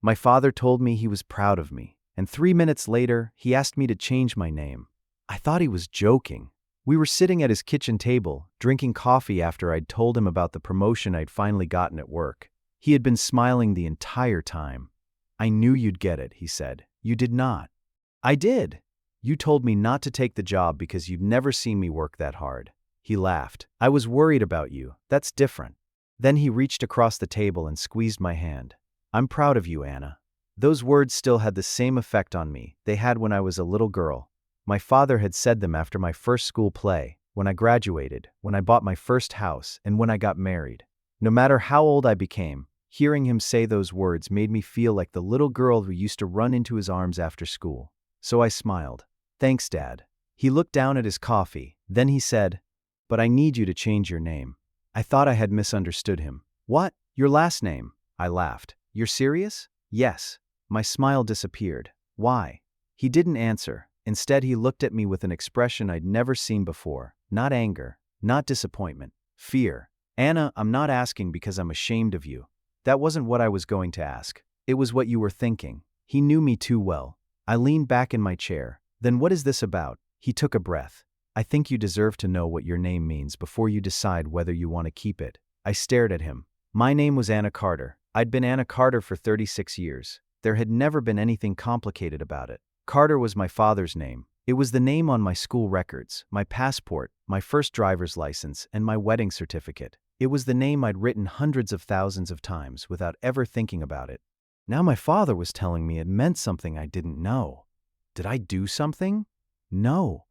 My father told me he was proud of me, and 3 minutes later, he asked me to change my name. I thought he was joking. We were sitting at his kitchen table, drinking coffee after I'd told him about the promotion I'd finally gotten at work. He had been smiling the entire time. "I knew you'd get it," he said. "You did not." "I did. You told me not to take the job because you'd never seen me work that hard." He laughed. "I was worried about you. That's different." Then he reached across the table and squeezed my hand. "I'm proud of you, Anna." Those words still had the same effect on me they had when I was a little girl. My father had said them after my first school play, when I graduated, when I bought my first house, and when I got married. No matter how old I became, hearing him say those words made me feel like the little girl who used to run into his arms after school. So I smiled. "Thanks, Dad." He looked down at his coffee, then he said, "But I need you to change your name." I thought I had misunderstood him. "What? Your last name?" I laughed. "You're serious?" "Yes." My smile disappeared. "Why?" He didn't answer. Instead, he looked at me with an expression I'd never seen before. Not anger, not disappointment, fear. "Anna, I'm not asking because I'm ashamed of you. That wasn't what I was going to ask. It was what you were thinking." He knew me too well. I leaned back in my chair. "Then what is this about?" He took a breath. "I think you deserve to know what your name means before you decide whether you want to keep it." I stared at him. My name was Anna Carter. I'd been Anna Carter for 36 years. There had never been anything complicated about it. Carter was my father's name. It was the name on my school records, my passport, my first driver's license, and my wedding certificate. It was the name I'd written hundreds of thousands of times without ever thinking about it. Now my father was telling me it meant something I didn't know. Did I do something? No.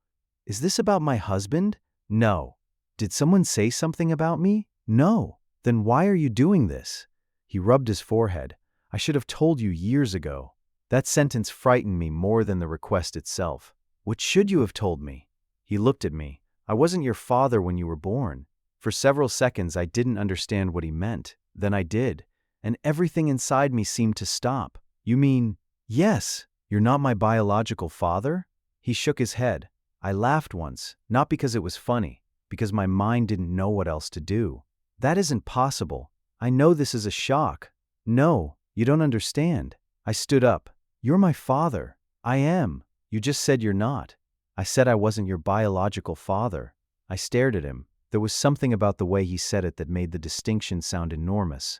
Is this about my husband? No. Did someone say something about me? No. Then why are you doing this? He rubbed his forehead. "I should have told you years ago." That sentence frightened me more than the request itself. "What should you have told me?" He looked at me. "I wasn't your father when you were born." For several seconds I didn't understand what he meant. Then I did, and everything inside me seemed to stop. "You mean, yes, you're not my biological father?" He shook his head. I laughed once, not because it was funny, because my mind didn't know what else to do. "That isn't possible. I know this is a shock." "No, you don't understand." I stood up. "You're my father." "I am. You just said you're not." "I said I wasn't your biological father." I stared at him. There was something about the way he said it that made the distinction sound enormous.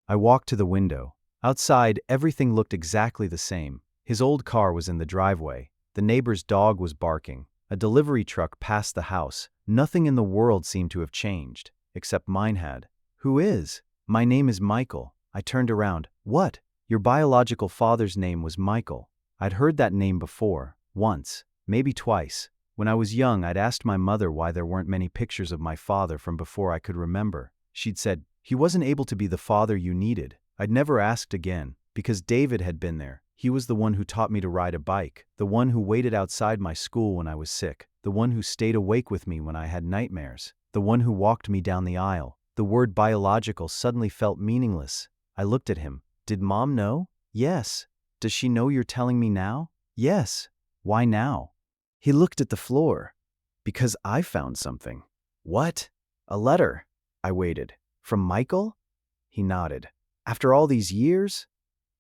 I walked to the window. Outside, everything looked exactly the same. His old car was in the driveway. The neighbor's dog was barking. A delivery truck passed the house. Nothing in the world seemed to have changed, except mine had. "Who is?" "My name is Michael." I turned around. "What?" "Your biological father's name was Michael." I'd heard that name before, once, maybe twice. When I was young, I'd asked my mother why there weren't many pictures of my father from before I could remember. She'd said, "He wasn't able to be the father you needed." I'd never asked again, because David had been there. He was the one who taught me to ride a bike, the one who waited outside my school when I was sick, the one who stayed awake with me when I had nightmares, the one who walked me down the aisle. The word biological suddenly felt meaningless. I looked at him. "Did Mom know?" "Yes." "Does she know you're telling me now?" "Yes." "Why now?" He looked at the floor. "Because I found something." "What?" "A letter." I waited. "From Michael?" He nodded. "After all these years?"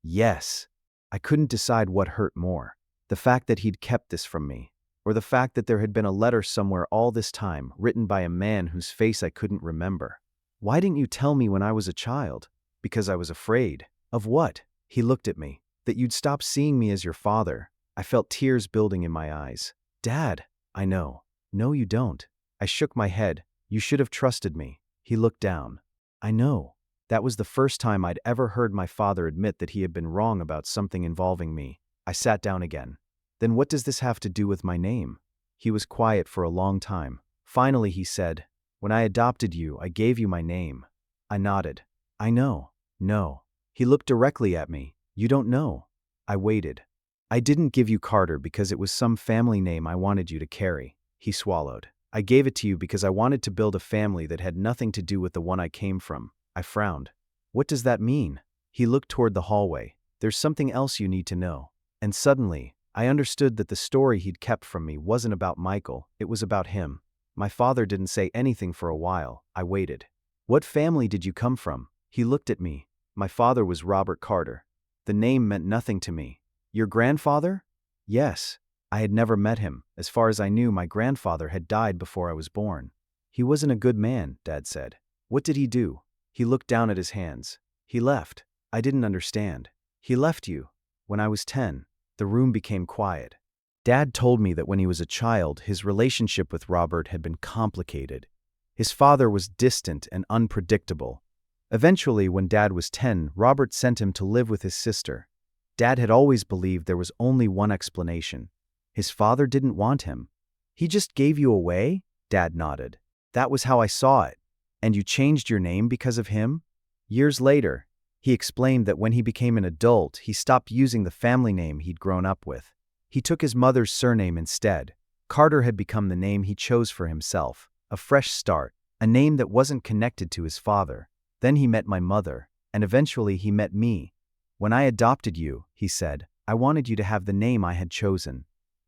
"Yes." I couldn't decide what hurt more. The fact that he'd kept this from me, or the fact that there had been a letter somewhere all this time, written by a man whose face I couldn't remember. "Why didn't you tell me when I was a child?" "Because I was afraid." "Of what?" He looked at me. "That you'd stop seeing me as your father." I felt tears building in my eyes. "Dad." "I know." "No, you don't." I shook my head. "You should have trusted me." He looked down. "I know." That was the first time I'd ever heard my father admit that he had been wrong about something involving me. I sat down again. "Then what does this have to do with my name?" He was quiet for a long time. Finally he said, "When I adopted you, I gave you my name." I nodded. "I know." "No." He looked directly at me. "You don't know." I waited. "I didn't give you Carter because it was some family name I wanted you to carry." He swallowed. "I gave it to you because I wanted to build a family that had nothing to do with the one I came from." I frowned. "What does that mean?" He looked toward the hallway. "There's something else you need to know." And suddenly, I understood that the story he'd kept from me wasn't about Michael, it was about him. My father didn't say anything for a while. I waited. "What family did you come from?" He looked at me. "My father was Robert Carter." The name meant nothing to me. Your grandfather? Yes. I had never met him. As far as I knew, my grandfather had died before I was born. He wasn't a good man, Dad said. What did he do? He looked down at his hands. He left. I didn't understand. He left you. When I was 10, the room became quiet. Dad told me that when he was a child, his relationship with Robert had been complicated. His father was distant and unpredictable. Eventually, when Dad was 10, Robert sent him to live with his sister. Dad had always believed there was only one explanation. His father didn't want him. He just gave you away? Dad nodded. That was how I saw it. And you changed your name because of him? Years later, he explained that when he became an adult, he stopped using the family name he'd grown up with. He took his mother's surname instead. Carter had become the name he chose for himself, a fresh start, a name that wasn't connected to his father. Then he met my mother, and eventually he met me. When I adopted you, he said, I wanted you to have the name I had chosen.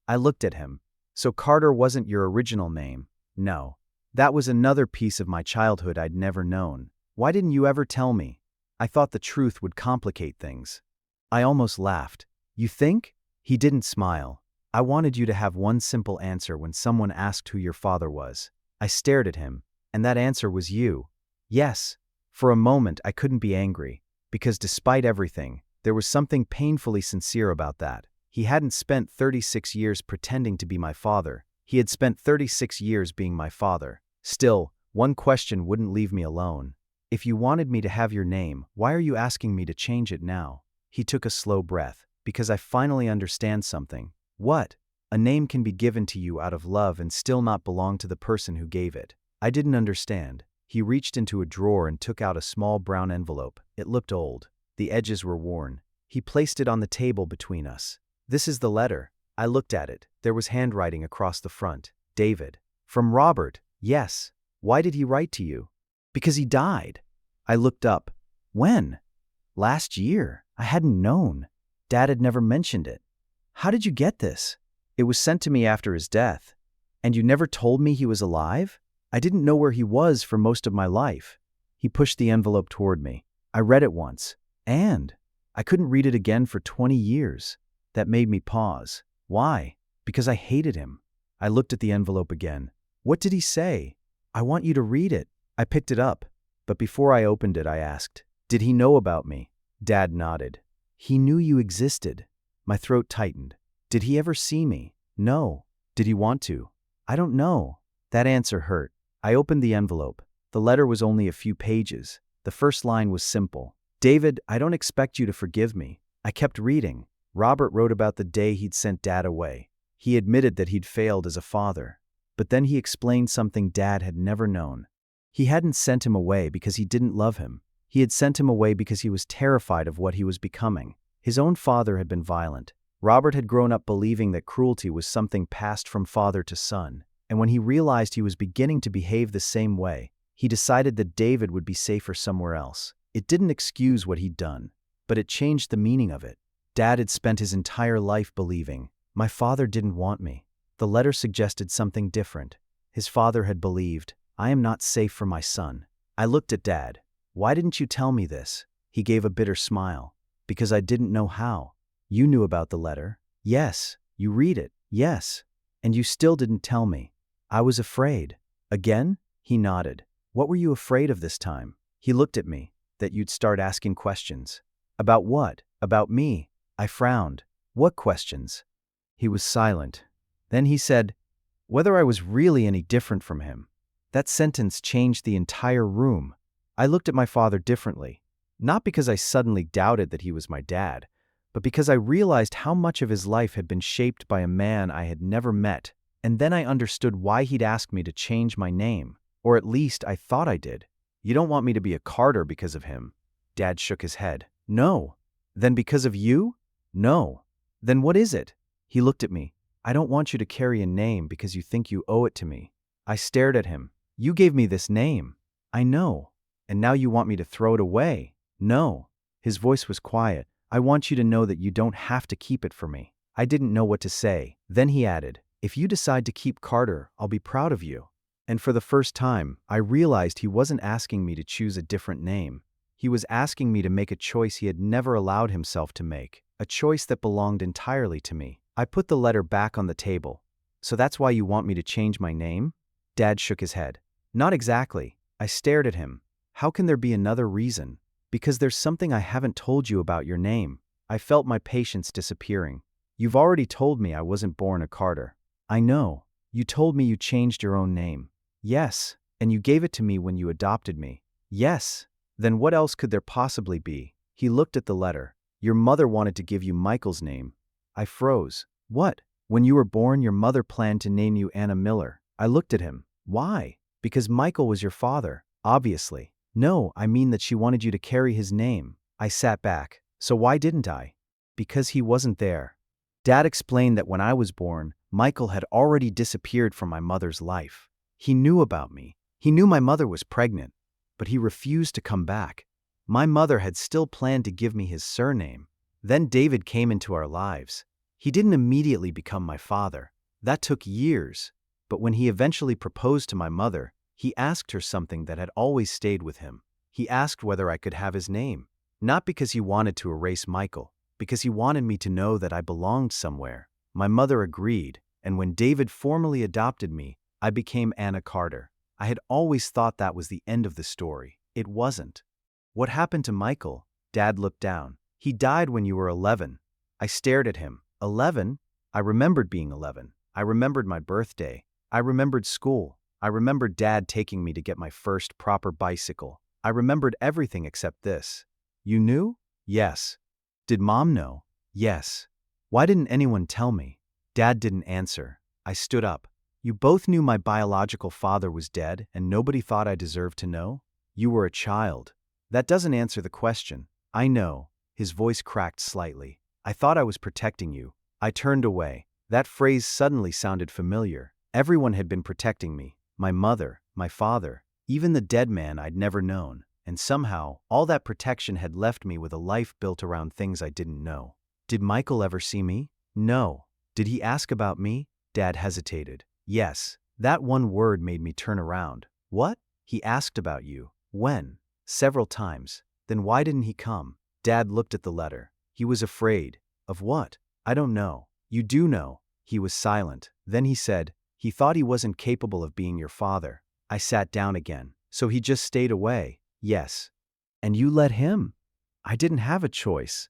I looked at him. So Carter wasn't your original name? No. That was another piece of my childhood I'd never known. Why didn't you ever tell me? I thought the truth would complicate things. I almost laughed. You think? He didn't smile. I wanted you to have one simple answer when someone asked who your father was. I stared at him, and that answer was you. Yes. For a moment I couldn't be angry, because despite everything, there was something painfully sincere about that. He hadn't spent 36 years pretending to be my father. He had spent 36 years being my father. Still, one question wouldn't leave me alone. If you wanted me to have your name, why are you asking me to change it now? He took a slow breath. Because I finally understand something. What? A name can be given to you out of love and still not belong to the person who gave it. I didn't understand. He reached into a drawer and took out a small brown envelope. It looked old. The edges were worn. He placed it on the table between us. This is the letter. I looked at it. There was handwriting across the front. David. From Robert. Yes. Why did he write to you? Because he died. I looked up. When? Last year. I hadn't known. Dad had never mentioned it. How did you get this? It was sent to me after his death. And you never told me he was alive? I didn't know where he was for most of my life. He pushed the envelope toward me. I read it once. And I couldn't read it again for 20 years. That made me pause. Why? Because I hated him. I looked at the envelope again. What did he say? I want you to read it. I picked it up. But before I opened it, I asked, did he know about me? Dad nodded. He knew you existed. My throat tightened. Did he ever see me? No. Did he want to? I don't know. That answer hurt. I opened the envelope. The letter was only a few pages. The first line was simple. David, I don't expect you to forgive me. I kept reading. Robert wrote about the day he'd sent Dad away. He admitted that he'd failed as a father. But then he explained something Dad had never known. He hadn't sent him away because he didn't love him. He had sent him away because he was terrified of what he was becoming. His own father had been violent. Robert had grown up believing that cruelty was something passed from father to son, and when he realized he was beginning to behave the same way, he decided that David would be safer somewhere else. It didn't excuse what he'd done, but it changed the meaning of it. Dad had spent his entire life believing, my father didn't want me. The letter suggested something different. His father had believed, I am not safe for my son. I looked at Dad. Why didn't you tell me this? He gave a bitter smile. Because I didn't know how. You knew about the letter. Yes. You read it. Yes. And you still didn't tell me. I was afraid. Again? He nodded. What were you afraid of this time? He looked at me. That you'd start asking questions. About what? About me. I frowned. What questions? He was silent. Then he said, whether I was really any different from him. That sentence changed the entire room. I looked at my father differently. Not because I suddenly doubted that he was my dad, but because I realized how much of his life had been shaped by a man I had never met, and then I understood why he'd asked me to change my name, or at least I thought I did. You don't want me to be a Carter because of him. Dad shook his head. No. Then because of you? No. Then what is it? He looked at me. I don't want you to carry a name because you think you owe it to me. I stared at him. You gave me this name. I know. And now you want me to throw it away? No. His voice was quiet. I want you to know that you don't have to keep it for me. I didn't know what to say. Then he added, if you decide to keep Carter, I'll be proud of you. And for the first time, I realized he wasn't asking me to choose a different name. He He was asking me to make a choice he had never allowed himself to make, a choice that belonged entirely to me. I put the letter back on the table. So that's why you want me to change my name? Dad shook his head. Not exactly. I stared at him. How can there be another reason? Because there's something I haven't told you about your name. I felt my patience disappearing. You've already told me I wasn't born a Carter. I know. You told me you changed your own name. Yes. And you gave it to me when you adopted me. Yes. Then what else could there possibly be? He looked at the letter. Your mother wanted to give you Michael's name. I froze. What? When you were born, your mother planned to name you Anna Miller. I looked at him. Why? Because Michael was your father, obviously. No, I mean that she wanted you to carry his name. I sat back. So why didn't I? Because he wasn't there. Dad explained that when I was born, Michael had already disappeared from my mother's life. He knew about me. He knew my mother was pregnant, but he refused to come back. My mother had still planned to give me his surname. Then David came into our lives. He didn't immediately become my father. That took years. But when he eventually proposed to my mother, he asked her something that had always stayed with him. He asked whether I could have his name. Not because he wanted to erase Michael, because he wanted me to know that I belonged somewhere. My mother agreed, and when David formally adopted me, I became Anna Carter. I had always thought that was the end of the story. It wasn't. What happened to Michael? Dad looked down. He died when you were 11. I stared at him. 11? I remembered being 11. I remembered my birthday. I remembered school. I remembered Dad taking me to get my first proper bicycle. I remembered everything except this. You knew? Yes. Did Mom know? Yes. Why didn't anyone tell me? Dad didn't answer. I stood up. You both knew my biological father was dead and nobody thought I deserved to know? You were a child. That doesn't answer the question. I know. His voice cracked slightly. I thought I was protecting you. I turned away. That phrase suddenly sounded familiar. Everyone had been protecting me. My mother, my father, even the dead man I'd never known. And somehow, all that protection had left me with a life built around things I didn't know. Did Michael ever see me? No. Did he ask about me? Dad hesitated. Yes. That one word made me turn around. What? He asked about you. When? Several times. Then why didn't he come? Dad looked at the letter. He was afraid. Of what? I don't know. You do know. He was silent. Then he said, he thought he wasn't capable of being your father. I sat down again. So he just stayed away. Yes. And you let him? I didn't have a choice.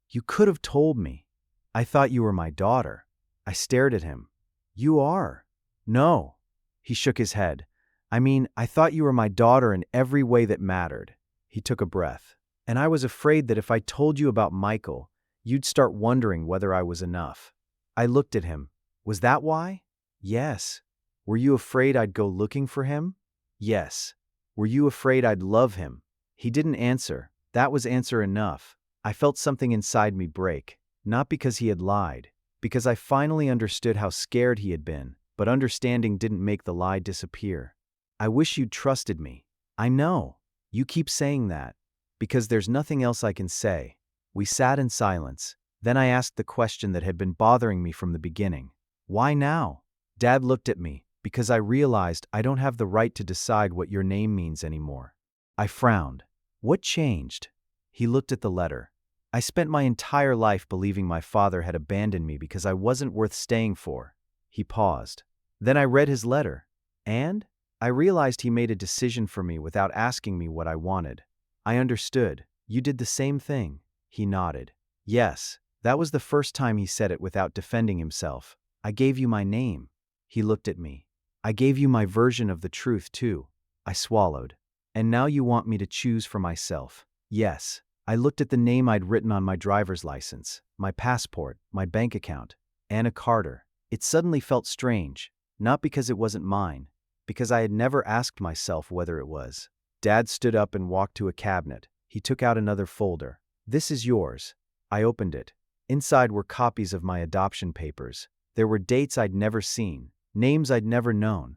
You could have told me. I thought you were my daughter. I stared at him. You are. No. He shook his head. I mean, I thought you were my daughter in every way that mattered. He took a breath. And I was afraid that if I told you about Michael, you'd start wondering whether I was enough. I looked at him. Was that why? Yes. Were you afraid I'd go looking for him? Yes. Were you afraid I'd love him? He didn't answer. That was answer enough. I felt something inside me break. Not because he had lied. Because I finally understood how scared he had been, but understanding didn't make the lie disappear. I wish you'd trusted me. I know. You keep saying that. Because there's nothing else I can say. We sat in silence. Then I asked the question that had been bothering me from the beginning. Why now? Dad looked at me. Because I realized I don't have the right to decide what your name means anymore. I frowned. What changed? He looked at the letter. I spent my entire life believing my father had abandoned me because I wasn't worth staying for. He paused. Then I read his letter. And? I realized he made a decision for me without asking me what I wanted. I understood. You did the same thing. He nodded. Yes, that was the first time he said it without defending himself. I gave you my name. He looked at me. I gave you my version of the truth, too. I swallowed. And now you want me to choose for myself. Yes. I looked at the name I'd written on my driver's license, my passport, my bank account. Anna Carter. It suddenly felt strange. Not because it wasn't mine. Because I had never asked myself whether it was. Dad stood up and walked to a cabinet. He took out another folder. This is yours. I opened it. Inside were copies of my adoption papers. There were dates I'd never seen, names I'd never known,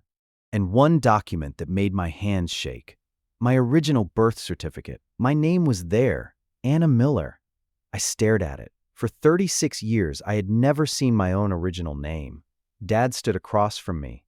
and one document that made my hands shake. My original birth certificate. My name was there. Anna Miller. I stared at it. For 36 years, I had never seen my own original name. Dad stood across from me.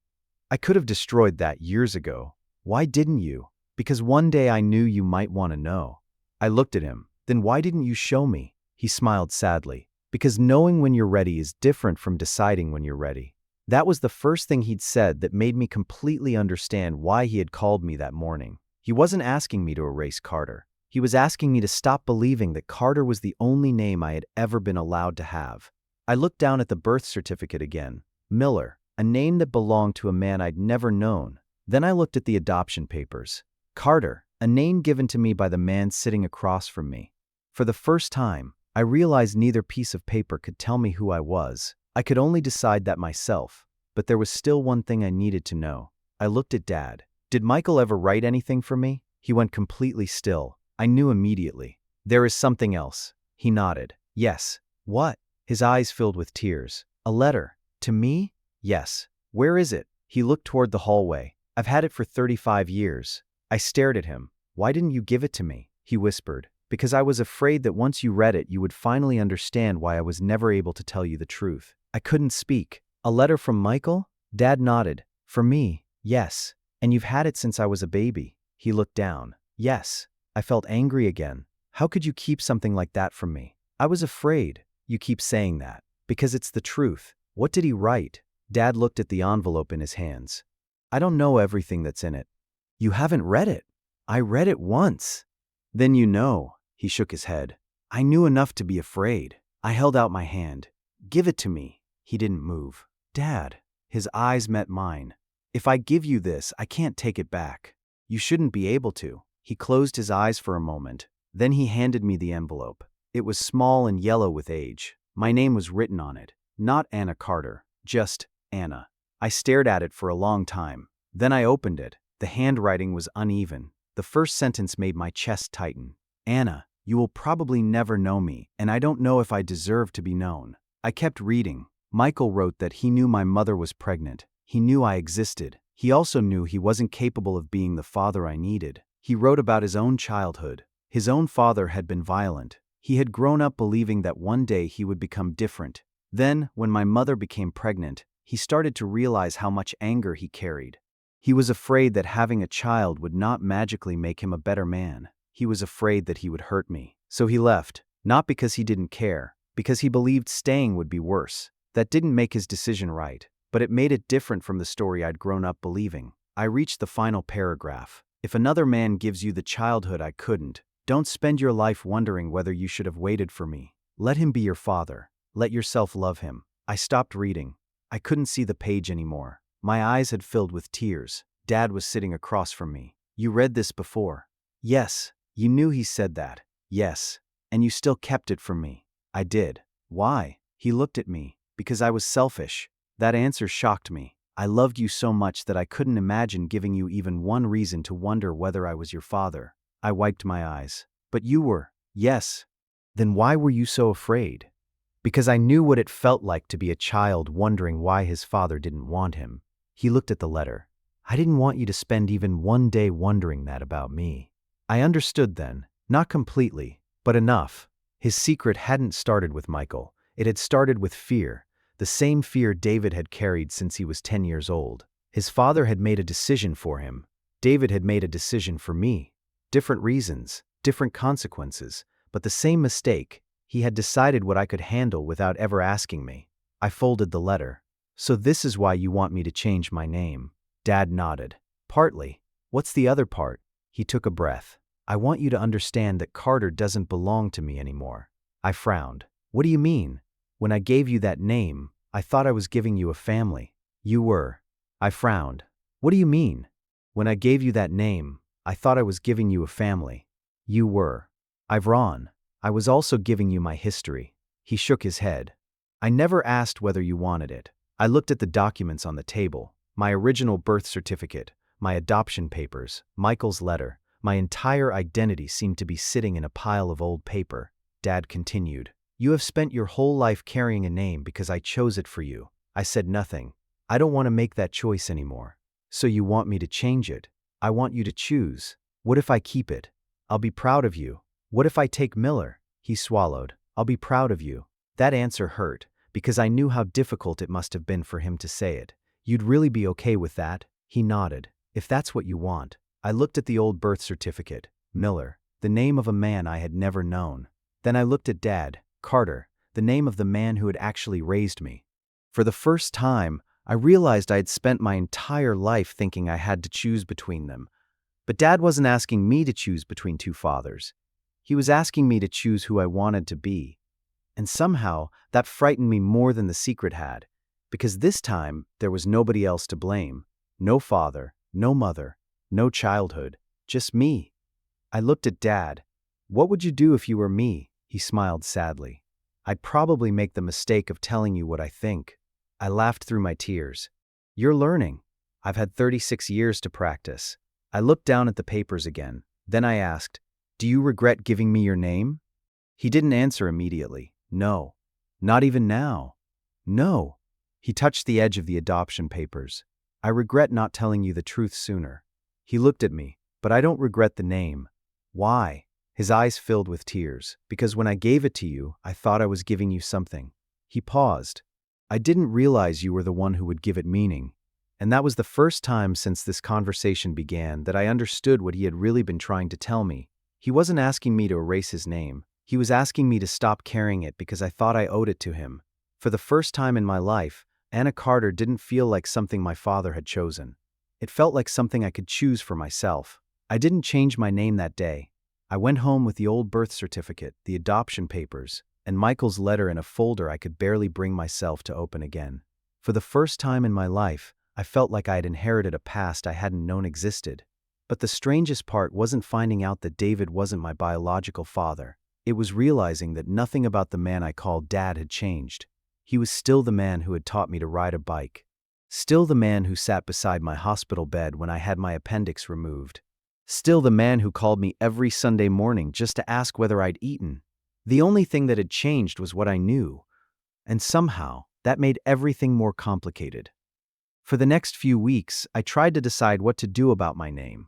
I could have destroyed that years ago. Why didn't you? Because one day I knew you might want to know. I looked at him. Then why didn't you show me? He smiled sadly. Because knowing when you're ready is different from deciding when you're ready. That was the first thing he'd said that made me completely understand why he had called me that morning. He wasn't asking me to erase Carter. He was asking me to stop believing that Carter was the only name I had ever been allowed to have. I looked down at the birth certificate again. Miller, a name that belonged to a man I'd never known. Then I looked at the adoption papers. Carter, a name given to me by the man sitting across from me. For the first time, I realized neither piece of paper could tell me who I was. I could only decide that myself. But there was still one thing I needed to know. I looked at Dad. Did Michael ever write anything for me? He went completely still. I knew immediately. There is something else. He nodded. Yes. What? His eyes filled with tears. A letter. To me? Yes. Where is it? He looked toward the hallway. I've had it for 35 years. I stared at him. Why didn't you give it to me? He whispered. Because I was afraid that once you read it, you would finally understand why I was never able to tell you the truth. I couldn't speak. A letter from Michael? Dad nodded. For me? Yes. And you've had it since I was a baby. He looked down. Yes. I felt angry again. How could you keep something like that from me? I was afraid. You keep saying that. Because it's the truth. What did he write? Dad looked at the envelope in his hands. I don't know everything that's in it. You haven't read it. I read it once. Then you know. He shook his head. I knew enough to be afraid. I held out my hand. Give it to me. He didn't move. Dad. His eyes met mine. If I give you this, I can't take it back. You shouldn't be able to. He closed his eyes for a moment. Then he handed me the envelope. It was small and yellow with age. My name was written on it. Not Anna Carter. Just Anna. I stared at it for a long time. Then I opened it. The handwriting was uneven. The first sentence made my chest tighten. Anna, you will probably never know me, and I don't know if I deserve to be known. I kept reading. Michael wrote that he knew my mother was pregnant. He knew I existed. He also knew he wasn't capable of being the father I needed. He wrote about his own childhood. His own father had been violent. He had grown up believing that one day he would become different. Then, when my mother became pregnant, he started to realize how much anger he carried. He was afraid that having a child would not magically make him a better man. He was afraid that he would hurt me. So he left, not because he didn't care, because he believed staying would be worse. That didn't make his decision right, but it made it different from the story I'd grown up believing. I reached the final paragraph. If another man gives you the childhood I couldn't, don't spend your life wondering whether you should have waited for me. Let him be your father. Let yourself love him. I stopped reading. I couldn't see the page anymore. My eyes had filled with tears. Dad was sitting across from me. You read this before? Yes. You knew he said that. Yes. And you still kept it from me. I did. Why? He looked at me. Because I was selfish. That answer shocked me. I loved you so much that I couldn't imagine giving you even one reason to wonder whether I was your father. I wiped my eyes. But you were. Yes. Then why were you so afraid? Because I knew what it felt like to be a child wondering why his father didn't want him. He looked at the letter. I didn't want you to spend even one day wondering that about me. I understood then. Not completely, but enough. His secret hadn't started with Michael. It had started with fear. The same fear David had carried since he was 10 years old. His father had made a decision for him. David had made a decision for me. Different reasons, different consequences, but the same mistake. He had decided what I could handle without ever asking me. I folded the letter. So this is why you want me to change my name. Dad nodded. Partly. What's the other part? He took a breath. I want you to understand that Carter doesn't belong to me anymore. I frowned. What do you mean? When I gave you that name, I thought I was giving you a family. You were. I frowned. What do you mean? When I gave you that name, I thought I was giving you a family. You were. Ivron. I was also giving you my history. He shook his head. I never asked whether you wanted it. I looked at the documents on the table. My original birth certificate, my adoption papers, Michael's letter. My entire identity seemed to be sitting in a pile of old paper. Dad continued. You have spent your whole life carrying a name because I chose it for you. I said nothing. I don't want to make that choice anymore. So you want me to change it? I want you to choose. What if I keep it? I'll be proud of you. What if I take Miller? He swallowed. I'll be proud of you. That answer hurt, because I knew how difficult it must have been for him to say it. You'd really be okay with that? He nodded. If that's what you want. I looked at the old birth certificate. Miller. the name of a man I had never known. Then I looked at Dad, Carter, the name of the man who had actually raised me. For the first time, I realized I had spent my entire life thinking I had to choose between them. But Dad wasn't asking me to choose between two fathers. He was asking me to choose who I wanted to be. And somehow, that frightened me more than the secret had, because this time there was nobody else to blame. No father, no mother, no childhood, just me. I looked at Dad. "What would you do if you were me?" He smiled sadly. "I'd probably make the mistake of telling you what I think." I laughed through my tears. "You're learning. I've had 36 years to practice." I looked down at the papers again. Then I asked, "Do you regret giving me your name?" He didn't answer immediately. "No. Not even now." "No." He touched the edge of the adoption papers. "I regret not telling you the truth sooner." He looked at me. "But I don't regret the name." "Why?" His eyes filled with tears. "Because when I gave it to you, I thought I was giving you something." He paused. "I didn't realize you were the one who would give it meaning." And that was the first time since this conversation began that I understood what he had really been trying to tell me. He wasn't asking me to erase his name. He was asking me to stop carrying it because I thought I owed it to him. For the first time in my life, Anna Carter didn't feel like something my father had chosen. It felt like something I could choose for myself. I didn't change my name that day. I went home with the old birth certificate, the adoption papers, and Michael's letter in a folder I could barely bring myself to open again. For the first time in my life, I felt like I had inherited a past I hadn't known existed. But the strangest part wasn't finding out that David wasn't my biological father. It was realizing that nothing about the man I called Dad had changed. He was still the man who had taught me to ride a bike. Still the man who sat beside my hospital bed when I had my appendix removed. Still the man who called me every Sunday morning just to ask whether I'd eaten. The only thing that had changed was what I knew. And somehow, that made everything more complicated. For the next few weeks, I tried to decide what to do about my name.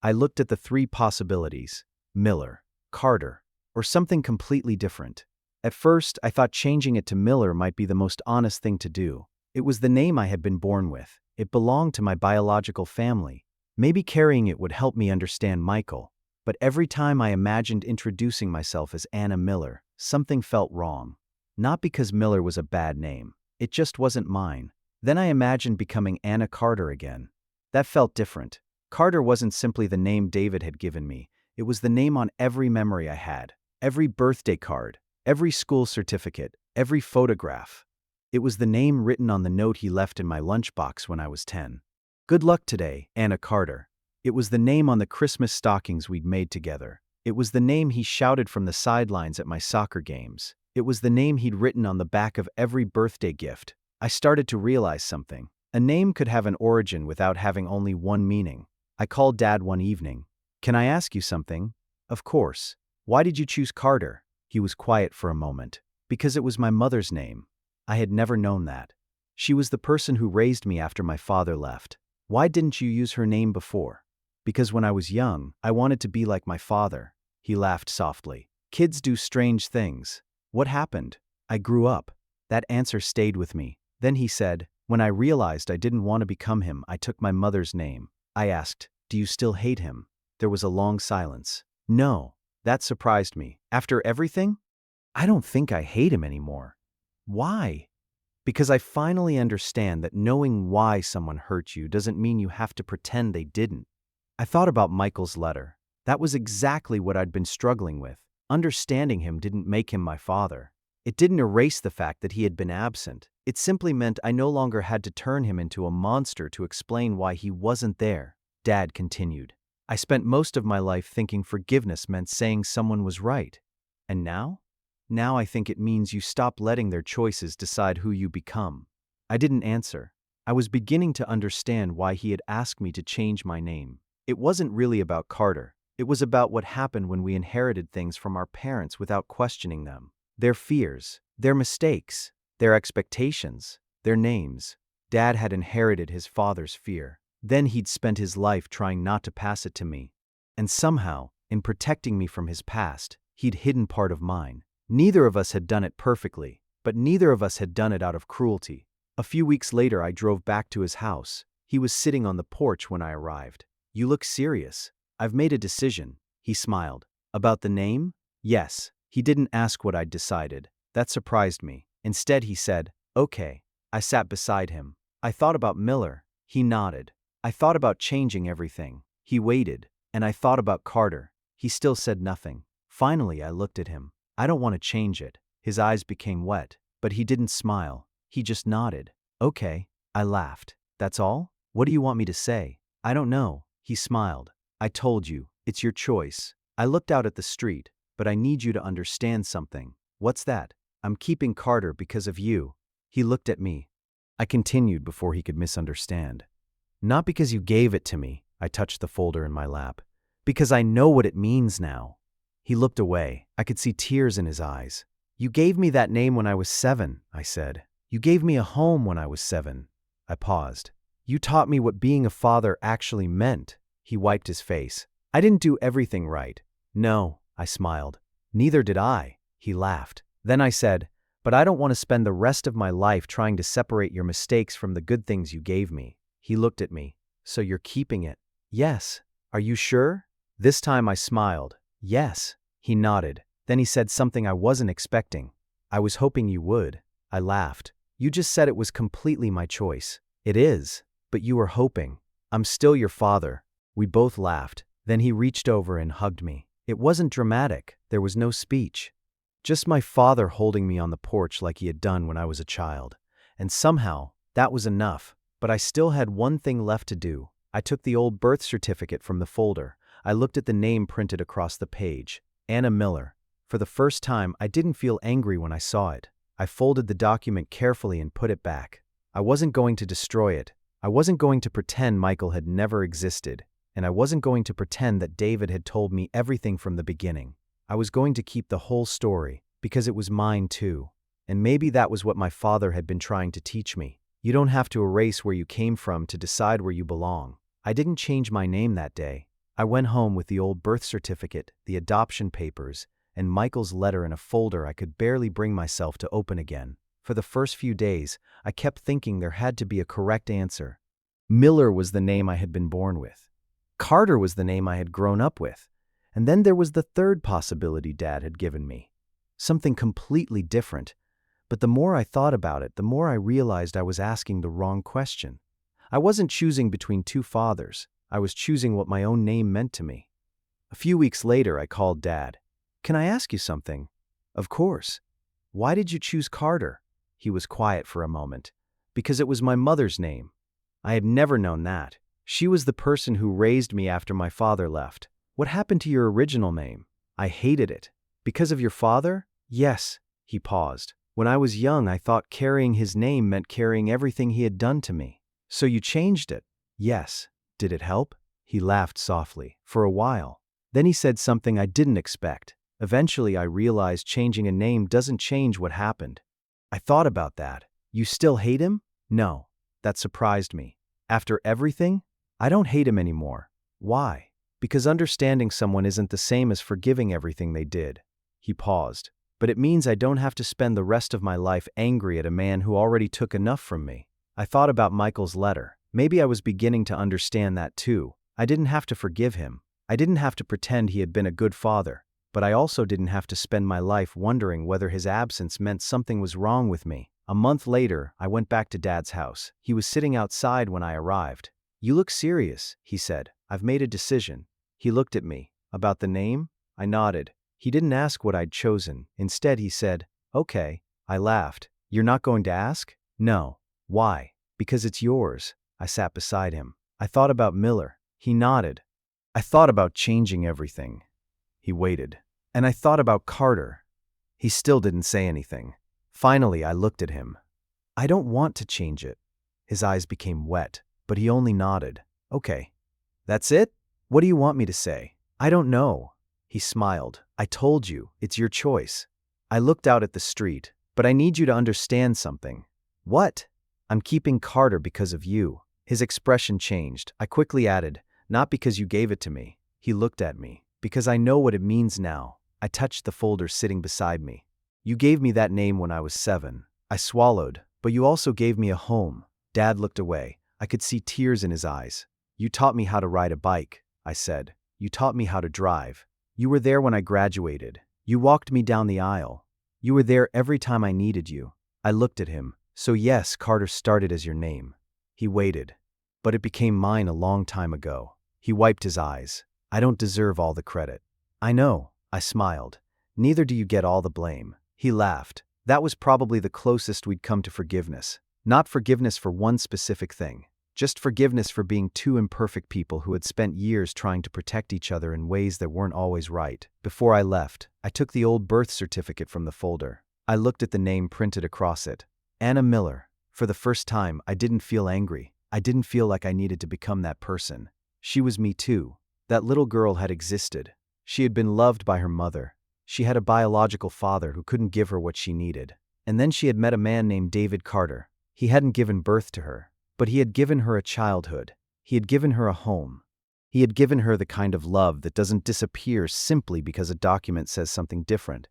I looked at the three possibilities: Miller, Carter, or something completely different. At first, I thought changing it to Miller might be the most honest thing to do. It was the name I had been born with. It belonged to my biological family. Maybe carrying it would help me understand Michael. But every time I imagined introducing myself as Anna Miller, something felt wrong. Not because Miller was a bad name. It just wasn't mine. Then I imagined becoming Anna Carter again. That felt different. Carter wasn't simply the name David had given me. It was the name on every memory I had, every birthday card, every school certificate, every photograph. It was the name written on the note he left in my lunchbox when I was 10. "Good luck today, Anna Carter." It was the name on the Christmas stockings we'd made together. It was the name he shouted from the sidelines at my soccer games. It was the name he'd written on the back of every birthday gift. I started to realize something. A name could have an origin without having only one meaning. I called Dad one evening. "Can I ask you something?" "Of course." "Why did you choose Carter?" He was quiet for a moment. "Because it was my mother's name." I had never known that. She was the person who raised me after my father left. "Why didn't you use her name before?" "Because when I was young, I wanted to be like my father." He laughed softly. "Kids do strange things." "What happened?" "I grew up." That answer stayed with me. Then he said, "When I realized I didn't want to become him, I took my mother's name." I asked, "Do you still hate him?" There was a long silence. "No." That surprised me. "After everything?" "I don't think I hate him anymore." "Why?" "Because I finally understand that knowing why someone hurt you doesn't mean you have to pretend they didn't." I thought about Michael's letter. That was exactly what I'd been struggling with. Understanding him didn't make him my father. It didn't erase the fact that he had been absent. It simply meant I no longer had to turn him into a monster to explain why he wasn't there. Dad continued. "I spent most of my life thinking forgiveness meant saying someone was right. And now? Now I think it means you stop letting their choices decide who you become." I didn't answer. I was beginning to understand why he had asked me to change my name. It wasn't really about Carter. It was about what happened when we inherited things from our parents without questioning them. Their fears, their mistakes, their expectations, their names. Dad had inherited his father's fear. Then he'd spent his life trying not to pass it to me. And somehow, in protecting me from his past, he'd hidden part of mine. Neither of us had done it perfectly, but neither of us had done it out of cruelty. A few weeks later, I drove back to his house. He was sitting on the porch when I arrived. "You look serious." "I've made a decision." He smiled. About the name? Yes. He didn't ask what I'd decided. That surprised me. Instead, he said, "Okay." I sat beside him. I thought about Miller. He nodded. I thought about changing everything. He waited. And I thought about Carter. He still said nothing. Finally, I looked at him. "I don't want to change it." His eyes became wet, but he didn't smile. He just nodded. "Okay." I laughed. "That's all? What do you want me to say?" "I don't know." He smiled. "I told you, it's your choice." I looked out at the street. "But I need you to understand something." "What's that?" "I'm keeping Carter because of you." He looked at me. I continued before he could misunderstand. "Not because you gave it to me." I touched the folder in my lap. "Because I know what it means now." He looked away. I could see tears in his eyes. "You gave me that name when I was 7, I said. "You gave me a home when I was 7. I paused. "You taught me what being a father actually meant." He wiped his face. "I didn't do everything right." "No," I smiled. "Neither did I." He laughed. Then I said, "But I don't want to spend the rest of my life trying to separate your mistakes from the good things you gave me." He looked at me. "So you're keeping it?" "Yes." "Are you sure?" This time I smiled. "Yes." He nodded. Then he said something I wasn't expecting. "I was hoping you would." I laughed. "You just said it was completely my choice." "It is. But you were hoping." "I'm still your father." We both laughed. Then he reached over and hugged me. It wasn't dramatic. There was no speech. Just my father holding me on the porch like he had done when I was a child. And somehow, that was enough. But I still had one thing left to do. I took the old birth certificate from the folder. I looked at the name printed across the page. Anna Miller. For the first time, I didn't feel angry when I saw it. I folded the document carefully and put it back. I wasn't going to destroy it. I wasn't going to pretend Michael had never existed. And I wasn't going to pretend that David had told me everything from the beginning. I was going to keep the whole story, because it was mine too. And maybe that was what my father had been trying to teach me. You don't have to erase where you came from to decide where you belong. I didn't change my name that day. I went home with the old birth certificate, the adoption papers, and Michael's letter in a folder I could barely bring myself to open again. For the first few days, I kept thinking there had to be a correct answer. Miller was the name I had been born with. Carter was the name I had grown up with. And then there was the third possibility Dad had given me. Something completely different. But the more I thought about it, the more I realized I was asking the wrong question. I wasn't choosing between two fathers. I was choosing what my own name meant to me. A few weeks later, I called Dad. "Can I ask you something?" "Of course." "Why did you choose Carter?" He was quiet for a moment. "Because it was my mother's name." I had never known that. She was the person who raised me after my father left. "What happened to your original name?" "I hated it." "Because of your father?" "Yes." He paused. "When I was young, I thought carrying his name meant carrying everything he had done to me. So you changed it?" "Yes." "Did it help?" He laughed softly. "For a while." Then he said something I didn't expect. "Eventually, I realized changing a name doesn't change what happened." I thought about that. "You still hate him?" "No." That surprised me. "After everything?" "I don't hate him anymore." "Why?" "Because understanding someone isn't the same as forgiving everything they did." He paused. "But it means I don't have to spend the rest of my life angry at a man who already took enough from me." I thought about Michael's letter. Maybe I was beginning to understand that too. I didn't have to forgive him. I didn't have to pretend he had been a good father. But I also didn't have to spend my life wondering whether his absence meant something was wrong with me. A month later, I went back to Dad's house. He was sitting outside when I arrived. "You look serious," he said. "I've made a decision." He looked at me. "About the name?" I nodded. He didn't ask what I'd chosen. Instead, he said, "Okay." I laughed. "You're not going to ask?" "No." "Why?" "Because it's yours." I sat beside him. I thought about Miller. He nodded. "I thought about changing everything." He waited. "And I thought about Carter." He still didn't say anything. Finally, I looked at him. "I don't want to change it." His eyes became wet, but he only nodded. "Okay." "That's it? What do you want me to say?" "I don't know." He smiled. "I told you, it's your choice." I looked out at the street. "But I need you to understand something." "What?" "I'm keeping Carter because of you." His expression changed. I quickly added, "Not because you gave it to me." He looked at me. "Because I know what it means now." I touched the folder sitting beside me. "You gave me that name when I was 7. I swallowed, but you also gave me a home." Dad looked away. I could see tears in his eyes. "You taught me how to ride a bike," I said. "You taught me how to drive." You were there when I graduated. You walked me down the aisle. You were there every time I needed you." I looked at him. "So yes, Carter started as your name." He waited. "But it became mine a long time ago." He wiped his eyes. "I don't deserve all the credit." "I know," I smiled. "Neither do you get all the blame." He laughed. That was probably the closest we'd come to forgiveness. Not forgiveness for one specific thing. Just forgiveness for being two imperfect people who had spent years trying to protect each other in ways that weren't always right. Before I left, I took the old birth certificate from the folder. I looked at the name printed across it. Anna Miller. For the first time, I didn't feel angry. I didn't feel like I needed to become that person. She was me too. That little girl had existed. She had been loved by her mother. She had a biological father who couldn't give her what she needed. And then she had met a man named David Carter. He hadn't given birth to her, but he had given her a childhood. He had given her a home. He had given her the kind of love that doesn't disappear simply because a document says something different.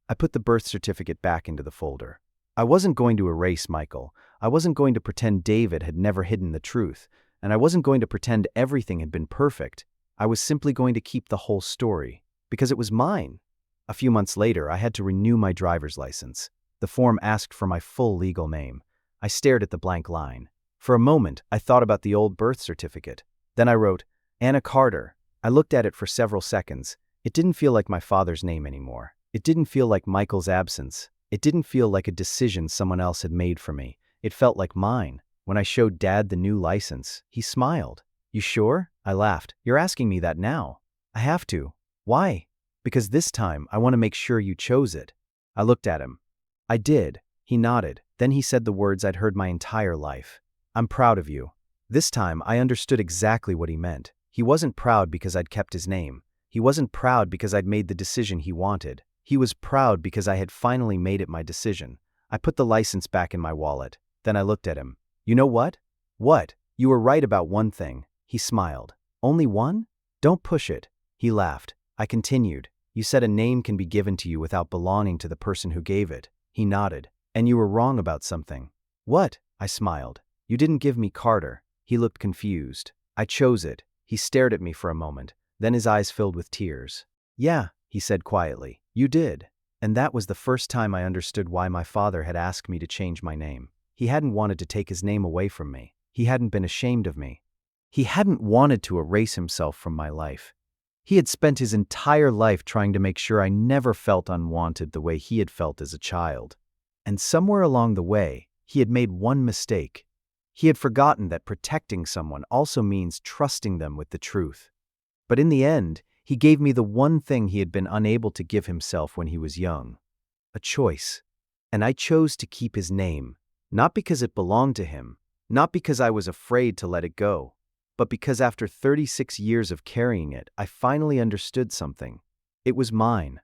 I put the birth certificate back into the folder. I wasn't going to erase Michael. I wasn't going to pretend David had never hidden the truth, and I wasn't going to pretend everything had been perfect. I was simply going to keep the whole story, because it was mine. A few months later, I had to renew my driver's license. The form asked for my full legal name. I stared at the blank line. For a moment, I thought about the old birth certificate. Then I wrote, Anna Carter. I looked at it for several seconds. It didn't feel like my father's name anymore. It didn't feel like Michael's absence. It didn't feel like a decision someone else had made for me. It felt like mine. When I showed Dad the new license, he smiled. "You sure?" I laughed. "You're asking me that now." "I have to." "Why?" "Because this time, I want to make sure you chose it." I looked at him. "I did." He nodded. Then he said the words I'd heard my entire life. "I'm proud of you." This time, I understood exactly what he meant. He wasn't proud because I'd kept his name. He wasn't proud because I'd made the decision he wanted. He was proud because I had finally made it my decision. I put the license back in my wallet. Then I looked at him. "You know what?" "What?" "You were right about one thing." He smiled. "Only one?" "Don't push it." He laughed. I continued. "You said a name can be given to you without belonging to the person who gave it." He nodded. "And you were wrong about something." "What?" I smiled. "You didn't give me Carter." He looked confused. "I chose it." He stared at me for a moment. Then his eyes filled with tears. "Yeah," he said quietly. "You did." And that was the first time I understood why my father had asked me to change my name. He hadn't wanted to take his name away from me. He hadn't been ashamed of me. He hadn't wanted to erase himself from my life. He had spent his entire life trying to make sure I never felt unwanted the way he had felt as a child. And somewhere along the way, he had made one mistake. He had forgotten that protecting someone also means trusting them with the truth. But in the end, he gave me the one thing he had been unable to give himself when he was young. A choice. And I chose to keep his name, not because it belonged to him, not because I was afraid to let it go, but because after 36 years of carrying it, I finally understood something. It was mine.